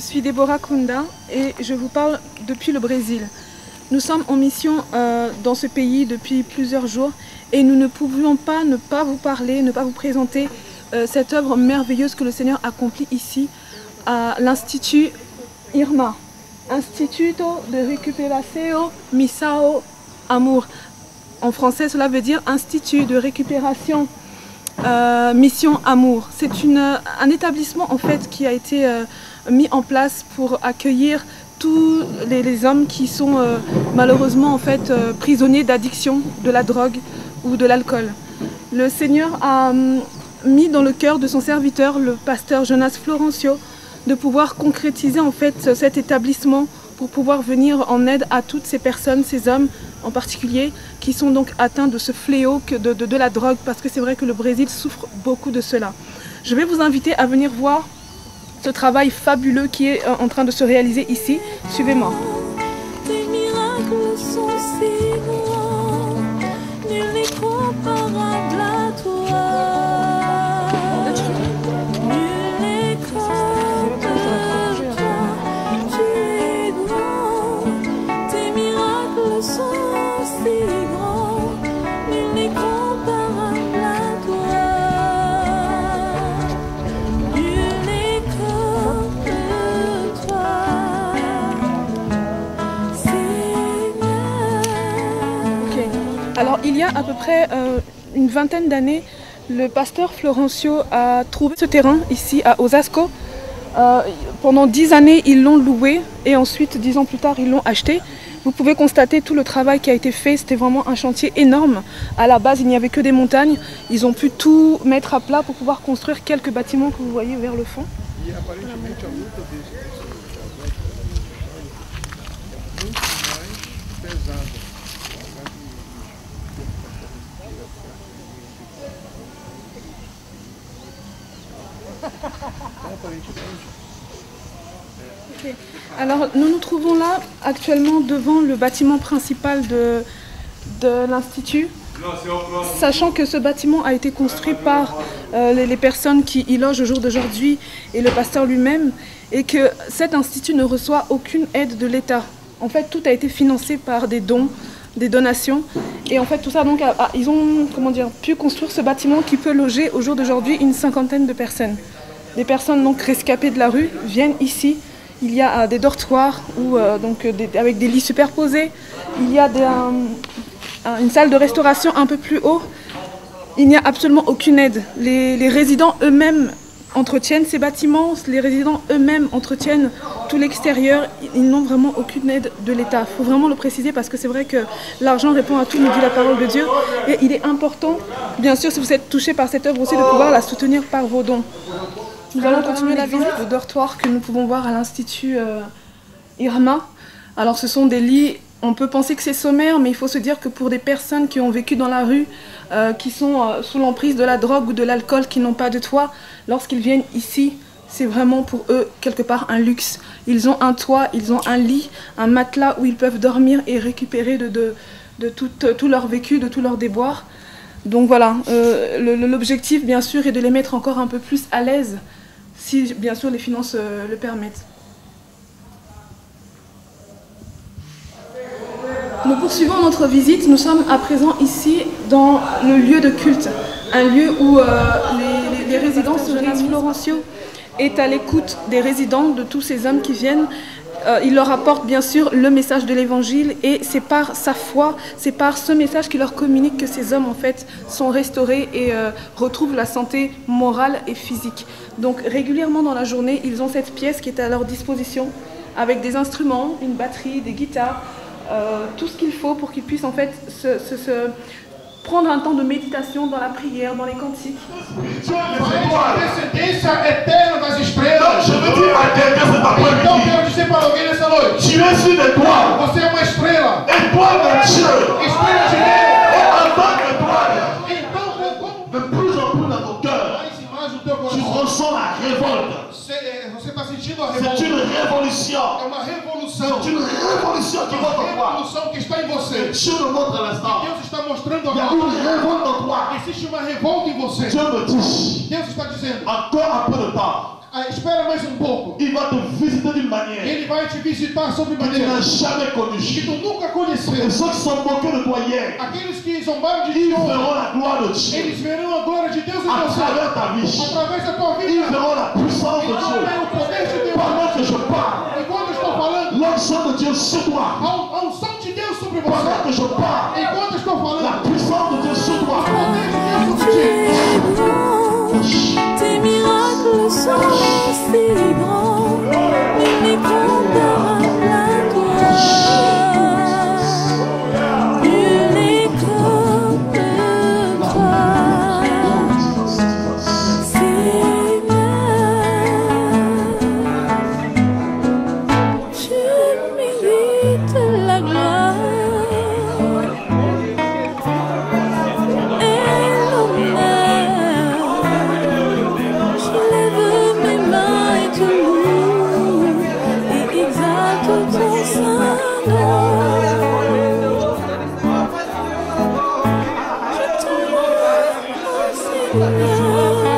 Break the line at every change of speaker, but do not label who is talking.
suis Deborah Kunda et je vous parle depuis le Brésil. Nous sommes en mission dans ce pays depuis plusieurs jours et nous ne pouvions pas ne pas vous parler, ne pas vous présenter cette œuvre merveilleuse que le Seigneur accomplit ici à l'Institut IRMA, Instituto de Recuperação Missão Amor. En français, cela veut dire Institut de récupération Mission Amour. C'est un établissement en fait qui a été mis en place pour accueillir tous les hommes qui sont malheureusement en fait prisonniers d'addiction, de la drogue ou de l'alcool. Le Seigneur a mis dans le cœur de son serviteur, le pasteur Jonas Florencio, de pouvoir concrétiser en fait cet établissement pour pouvoir venir en aide à toutes ces personnes, ces hommes en particulier, qui sont donc atteints de ce fléau de la drogue, parce que c'est vrai que le Brésil souffre beaucoup de cela. Je vais vous inviter à venir voir ce travail fabuleux qui est en train de se réaliser ici. Suivez-moi.
Tes miracles sont si grands, nul n'est comparable à toi. Nul n'est comme toi, tu es grand. Tes miracles sont si grands, nul n'est comparable à toi. Nul n'est comme toi, Seigneur.
Ok. Alors il y a à peu près une vingtaine d'années, le pasteur Florencio a trouvé ce terrain ici à Osasco. Pendant 10 années, ils l'ont loué et ensuite, 10 ans plus tard, ils l'ont acheté. Vous pouvez constater tout le travail qui a été fait. C'était vraiment un chantier énorme. À la base, il n'y avait que des montagnes. Ils ont pu tout mettre à plat pour pouvoir construire quelques bâtiments que vous voyez vers le fond. Ok. Alors nous nous trouvons là actuellement devant le bâtiment principal de l'Institut, sachant que ce bâtiment a été construit par les personnes qui y logent au jour d'aujourd'hui et le pasteur lui-même, et que cet institut ne reçoit aucune aide de l'État. En fait, tout a été financé par des dons, des donations, et en fait tout ça donc ils ont pu construire ce bâtiment qui peut loger au jour d'aujourd'hui une cinquantaine de personnes. Des personnes donc rescapées de la rue viennent ici. Il y a des dortoirs avec des lits superposés. Il y a une salle de restauration un peu plus haut. Il n'y a absolument aucune aide. Les résidents eux-mêmes entretiennent ces bâtiments. Les résidents eux-mêmes entretiennent tout l'extérieur. Ils n'ont vraiment aucune aide de l'État. Il faut vraiment le préciser parce que c'est vrai que l'argent répond à tout, nous dit la parole de Dieu. Et il est important, bien sûr, si vous êtes touché par cette œuvre aussi, de pouvoir la soutenir par vos dons. Nous allons continuer la visite de dortoir que nous pouvons voir à l'Institut IRMA. Alors ce sont des lits, on peut penser que c'est sommaire, mais il faut se dire que pour des personnes qui ont vécu dans la rue, qui sont sous l'emprise de la drogue ou de l'alcool, qui n'ont pas de toit, lorsqu'ils viennent ici, c'est vraiment pour eux quelque part un luxe. Ils ont un toit, ils ont un lit, un matelas où ils peuvent dormir et récupérer de tout leur vécu, de tout leur déboire. Donc voilà, l'objectif bien sûr est de les mettre encore un peu plus à l'aise, si bien sûr les finances le permettent. Nous poursuivons notre visite. Nous sommes à présent ici dans le lieu de culte, un lieu où les résidents de Jonas Florencio est à l'écoute des résidents, de tous ces hommes qui viennent. Il leur apporte bien sûr le message de l'évangile et c'est par sa foi, c'est par ce message qu'il leur communique que ces hommes en fait sont restaurés et retrouvent la santé morale et physique. Donc régulièrement dans la journée, ils ont cette pièce qui est à leur disposition avec des instruments, une batterie, des guitares, tout ce qu'il faut pour qu'ils puissent en fait prendre un temps de méditation dans la prière, dans les cantiques.
Je veux dire à quelqu'un cet après-midi, tu es sur des toits. Étoile de Dieu. Et en tant qu'étoile, de plus en plus dans ton cœur, tu ressens la révolte. C'est une révolution. C'est une révolution qui montre en toi. Dieu me montre à l'instant. Il y a une révolte en toi. Dieu me dit, encore un peu de temps. espera mais um pouco.
Il va te visiter d'une manière
Ele vai te visitar sobre
que tu
maneira
n'as jamais
que
connue.
tu nunca conheceu.
Et ceux qui sont moqués de toi hier,
Aqueles que zombaram de ti
ils
ontem,
verront la gloire de Dieu
eles verão a glória de Deus em
à
você.
travers ta vie.
Através da tua
Ils
vida.
verront la puissance de
Eles vão
Dieu
ver o poder de Deus.
pendant que je parle.
Enquanto eu estou falando,
L'onction de Dieu sur toi.
a unção de Deus sobre
Pendant que
você.
je parle,
Enquanto eu estou
la
falando,
puissance de Dieu sur toi.
o poder de Deus
Tu
sobre ti.
es grand, tes miracles sont si grands, nul n'est comparable à toi. Nul n'est comme toi, Seigneur. Tu mérites la gloire et l'honneur. Je lève mes mains et te loue et exalte ton saint nom. Je te loue, oh Seigneur.